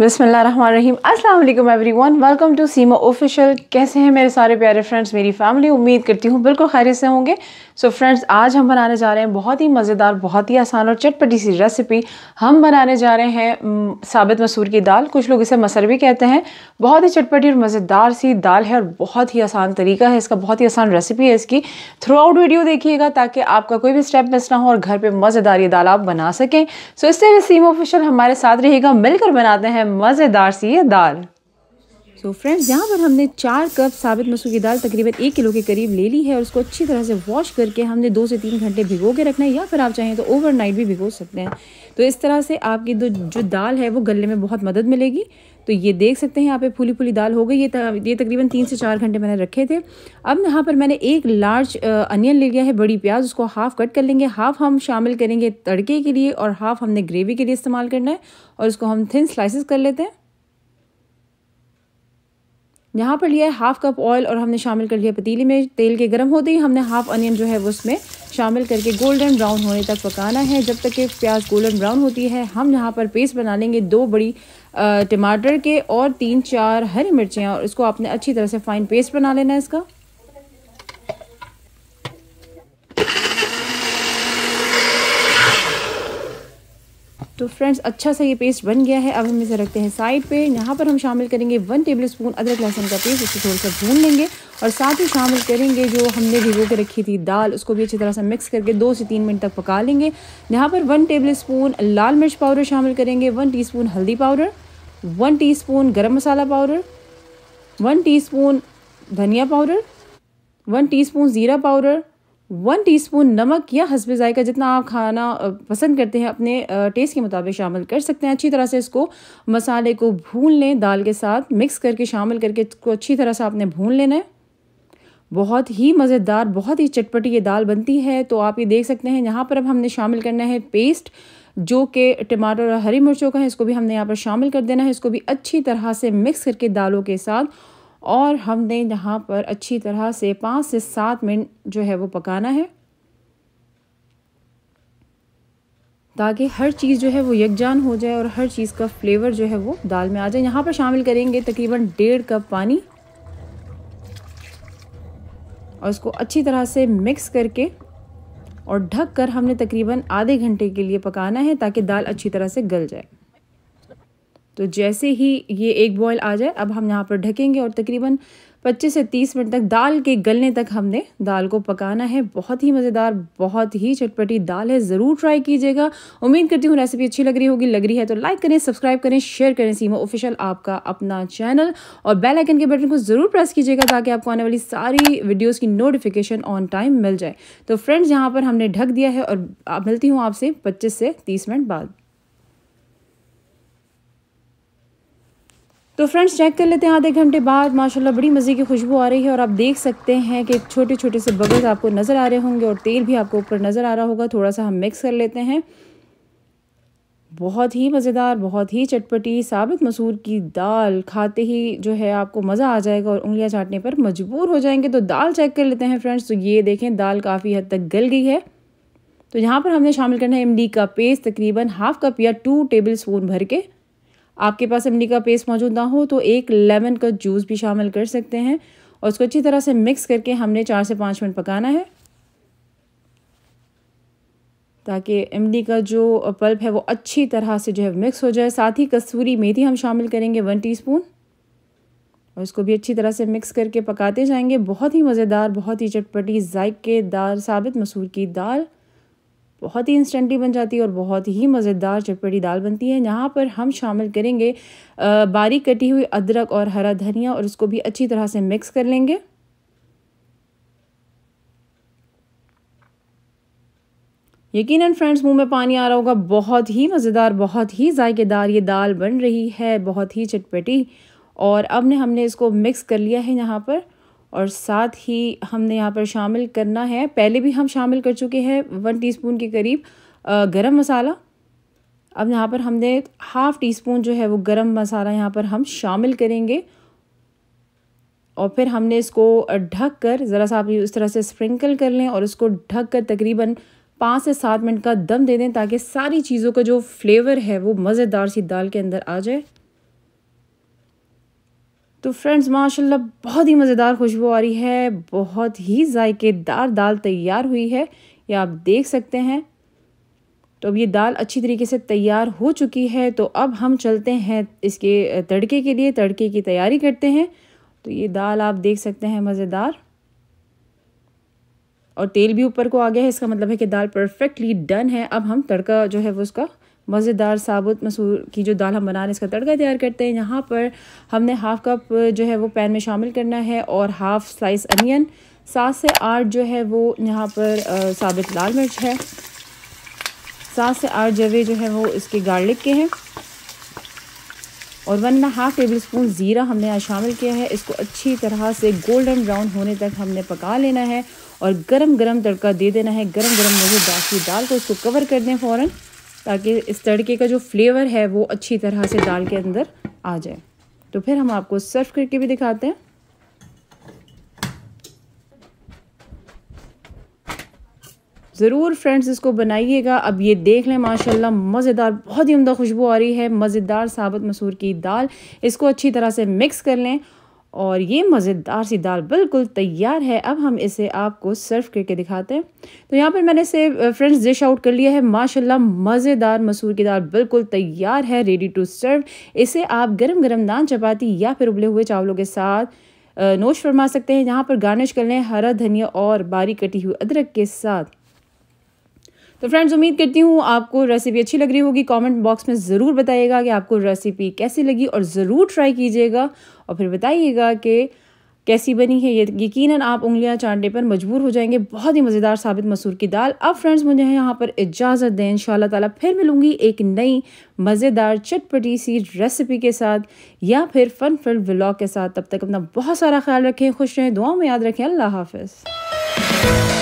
बिस्मिल्लाहिर्रहमानिर्रहीम। अस्सलाम वालेकुम everyone, welcome to Seema official. कैसे हैं मेरे सारे प्यारे फ्रेंड्स, मेरी फैमिली? उम्मीद करती हूँ बिल्कुल खैरियत से होंगे। सो फ्रेंड्स, आज हम बनाने जा रहे हैं बहुत ही मज़ेदार, बहुत ही आसान और चटपटी सी रेसिपी। हम बनाने जा रहे हैं साबित मसूर की दाल, कुछ लोग इसे मसर भी कहते हैं। बहुत ही चटपटी और मज़ेदार सी दाल है और बहुत ही आसान तरीका है इसका, बहुत ही आसान रेसिपी है इसकी। थ्रू आउट वीडियो देखिएगा ताकि आपका कोई भी स्टेप मिस ना हो और घर पे मज़ेदार ये दाल आप बना सकें। सो इससे भी सीमा ऑफिशियल हमारे साथ रहेगा, मिलकर बनाते हैं मज़ेदार सी ये दाल। सो फ्रेंड्स, यहाँ पर हमने 4 कप साबित मसूर की दाल तकरीबन 1 किलो के करीब ले ली है और उसको अच्छी तरह से वॉश करके हमने 2 से 3 घंटे भिगो के रखना है, या फिर आप चाहें तो ओवरनाइट भी भिगो सकते हैं। तो इस तरह से आपकी जो दाल है वो गलने में बहुत मदद मिलेगी। तो ये देख सकते हैं यहाँ पे फूली फूली दाल हो गई। ये तकरीबन 3 से 4 घंटे मैंने रखे थे। अब यहाँ पर मैंने एक लार्ज अनियन ले लिया है, बड़ी प्याज, उसको हाफ कट कर लेंगे। हाफ हम शामिल करेंगे तड़के के लिए और हाफ हमने ग्रेवी के लिए इस्तेमाल करना है, और उसको हम थिन स्लाइसेस कर लेते हैं। यहाँ पर लिया है हाफ कप ऑयल और हमने शामिल कर लिया पतीली में। तेल के गर्म होते ही हमने हाफ अनियन जो है वो उसमें शामिल करके गोल्डन ब्राउन होने तक पकाना है। जब तक कि प्याज गोल्डन ब्राउन होती है, हम यहाँ पर पेस्ट बना लेंगे 2 बड़ी टमाटर के और 3-4 हरी मिर्चें, और इसको आपने अच्छी तरह से फाइन पेस्ट बना लेना है इसका। तो फ्रेंड्स, अच्छा सा ये पेस्ट बन गया है। अब हम इसे रखते हैं साइड पे। यहाँ पर हम शामिल करेंगे 1 टेबलस्पून अदरक लहसुन का पेस्ट, उसको थोड़ा सा भून लेंगे और साथ ही शामिल करेंगे जो हमने भिगो के रखी थी दाल, उसको भी अच्छी तरह से मिक्स करके 2 से 3 मिनट तक पका लेंगे। यहाँ पर 1 टेबलस्पून लाल मिर्च पाउडर शामिल करेंगे, 1 टीस्पून हल्दी पाउडर, 1 टीस्पून गरम मसाला पाउडर, 1 टीस्पून धनिया पाउडर, 1 टीस्पून ज़ीरा पाउडर, 1 टीस्पून नमक या हस्बे ज़ायका, जितना आप खाना पसंद करते हैं अपने टेस्ट के मुताबिक शामिल कर सकते हैं। अच्छी तरह से इसको मसाले को भून लें, दाल के साथ मिक्स करके शामिल करके इसको अच्छी तरह से आपने भून लेना है। बहुत ही मज़ेदार, बहुत ही चटपटी ये दाल बनती है। तो आप ये देख सकते हैं यहाँ पर अब हमने शामिल करना है पेस्ट जो कि टमाटर और हरी मिर्चों का है, इसको भी हमने यहाँ पर शामिल कर देना है। इसको भी अच्छी तरह से मिक्स करके दालों के साथ, और हमने यहाँ पर अच्छी तरह से 5 से 7 मिनट जो है वो पकाना है ताकि हर चीज़ जो है वो यकजान हो जाए और हर चीज़ का फ्लेवर जो है वो दाल में आ जाए। यहाँ पर शामिल करेंगे तकरीबन 1.5 कप पानी और इसको अच्छी तरह से मिक्स करके और ढक कर हमने तकरीबन आधे घंटे के लिए पकाना है ताकि दाल अच्छी तरह से गल जाए। तो जैसे ही ये एक बॉयल आ जाए, अब हम यहाँ पर ढकेंगे और तकरीबन 25 से 30 मिनट तक दाल के गलने तक हमने दाल को पकाना है। बहुत ही मज़ेदार, बहुत ही चटपटी दाल है, ज़रूर ट्राई कीजिएगा। उम्मीद करती हूँ रेसिपी अच्छी लग रही होगी। लग रही है तो लाइक करें, सब्सक्राइब करें, शेयर करें। सीमा ऑफिशियल आपका अपना चैनल, और बेल आइकन के बटन को ज़रूर प्रेस कीजिएगा ताकि आपको आने वाली सारी वीडियोज़ की नोटिफिकेशन ऑन टाइम मिल जाए। तो फ्रेंड्स, यहाँ पर हमने ढक दिया है और मिलती हूँ आपसे 25 से 30 मिनट बाद। तो फ्रेंड्स, चेक कर लेते हैं आधे घंटे बाद। माशाल्लाह बड़ी मज़े की खुशबू आ रही है और आप देख सकते हैं कि छोटे छोटे से बबल्स आपको नज़र आ रहे होंगे और तेल भी आपको ऊपर नज़र आ रहा होगा। थोड़ा सा हम मिक्स कर लेते हैं। बहुत ही मज़ेदार, बहुत ही चटपटी साबित मसूर की दाल खाते ही जो है आपको मज़ा आ जाएगा और उंगलियां चाटने पर मजबूर हो जाएंगे। तो दाल चेक कर लेते हैं फ्रेंड्स। तो ये देखें, दाल काफ़ी हद तक गल गई है। तो यहाँ पर हमने शामिल करना है इमली का पेस्ट, तकरीबन हाफ कप या 2 टेबलस्पून भर के। आपके पास इमली का पेस्ट मौजूद ना हो तो 1 लेमन का जूस भी शामिल कर सकते हैं, और उसको अच्छी तरह से मिक्स करके हमने 4 से 5 मिनट पकाना है ताकि इमली का जो पल्प है वो अच्छी तरह से जो है मिक्स हो जाए। साथ ही कसूरी मेथी हम शामिल करेंगे 1 टीस्पून, और उसको भी अच्छी तरह से मिक्स करके पकाते जाएंगे। बहुत ही मज़ेदार, बहुत ही चटपटी, जायकेदार साबित मसूर की दाल बहुत ही इंस्टेंटली बन जाती है और बहुत ही मज़ेदार चटपटी दाल बनती है। यहाँ पर हम शामिल करेंगे बारीक कटी हुई अदरक और हरा धनिया, और उसको भी अच्छी तरह से मिक्स कर लेंगे। यकीनन फ्रेंड्स, मुंह में पानी आ रहा होगा। बहुत ही मज़ेदार, बहुत ही जायकेदार ये दाल बन रही है, बहुत ही चटपटी। और अब ने हमने इसको मिक्स कर लिया है यहाँ पर, और साथ ही हमने यहाँ पर शामिल करना है, पहले भी हम शामिल कर चुके हैं 1 टीस्पून के करीब गरम मसाला। अब यहाँ पर हमने हाफ टीस्पून जो है वो गरम मसाला यहाँ पर हम शामिल करेंगे, और फिर हमने इसको ढक कर ज़रा सा आप इस तरह से स्प्रिंकल कर लें और उसको ढक कर तकरीबन 5 से 7 मिनट का दम दे दें ताकि सारी चीज़ों का जो फ्लेवर है वो मज़ेदार सी दाल के अंदर आ जाए। तो फ्रेंड्स माशाल्लाह बहुत ही मज़ेदार खुशबू आ रही है, बहुत ही जायकेदार दाल तैयार हुई है, ये आप देख सकते हैं। तो अब ये दाल अच्छी तरीके से तैयार हो चुकी है। तो अब हम चलते हैं इसके तड़के के लिए, तड़के की तैयारी करते हैं। तो ये दाल आप देख सकते हैं मज़ेदार, और तेल भी ऊपर को आ गया है, इसका मतलब है कि दाल परफेक्टली डन है। अब हम तड़का जो है वो उसका मज़ेदार साबुत मसूर की जो दाल हम बना रहे हैं इसका तड़का तैयार करते हैं। यहाँ पर हमने हाफ़ कप जो है वो पैन में शामिल करना है, और हाफ़ स्लाइस अनियन, 7 से 8 जो है वो यहाँ पर साबित लाल मिर्च है, 7 से 8 जवे जो है वो इसके गार्लिक के हैं, और 1.5 टेबल स्पून ज़ीरा हमने यहाँ शामिल किया है। इसको अच्छी तरह से गोल्डन ब्राउन होने तक हमने पका लेना है, और गरम गरम तड़का दे देना है। गरम गरम मज़ेदार की दाल को इसको कवर कर दें फ़ौरन, ताकि इस तड़के का जो फ्लेवर है वो अच्छी तरह से दाल के अंदर आ जाए। तो फिर हम आपको सर्व करके भी दिखाते हैं। ज़रूर फ्रेंड्स इसको बनाइएगा। अब ये देख लें माशाल्लाह मज़ेदार, बहुत ही उम्दा खुशबू आ रही है, मज़ेदार साबुत मसूर की दाल। इसको अच्छी तरह से मिक्स कर लें, और ये मज़ेदार सी दाल बिल्कुल तैयार है। अब हम इसे आपको सर्व करके दिखाते हैं। तो यहाँ पर मैंने इसे फ्रेंड्स डिश आउट कर लिया है। माशाल्लाह मज़ेदार मसूर की दाल बिल्कुल तैयार है, रेडी टू सर्व। इसे आप गरम गरम नान, चपाती या फिर उबले हुए चावलों के साथ नोश फरमा सकते हैं। यहाँ पर गार्निश कर लें हरा धनिया और बारीक कटी हुई अदरक के साथ। तो फ्रेंड्स उम्मीद करती हूँ आपको रेसिपी अच्छी लग रही होगी। कमेंट बॉक्स में ज़रूर बताइएगा कि आपको रेसिपी कैसी लगी, और ज़रूर ट्राई कीजिएगा और फिर बताइएगा कि कैसी बनी है। ये यकीनन आप उंगलियां चाटने पर मजबूर हो जाएंगे। बहुत ही मज़ेदार साबित मसूर की दाल। अब फ्रेंड्स मुझे यहाँ पर इजाज़त दें, इंशाल्लाह ताला फिर मिलूँगी एक नई मज़ेदार चटपटी सी रेसिपी के साथ, या फिर फन फिल्ड व्लॉग के साथ। तब तक अपना बहुत सारा ख्याल रखें, खुश रहें, दुआओं में याद रखें। अल्लाह हाफ़िज़।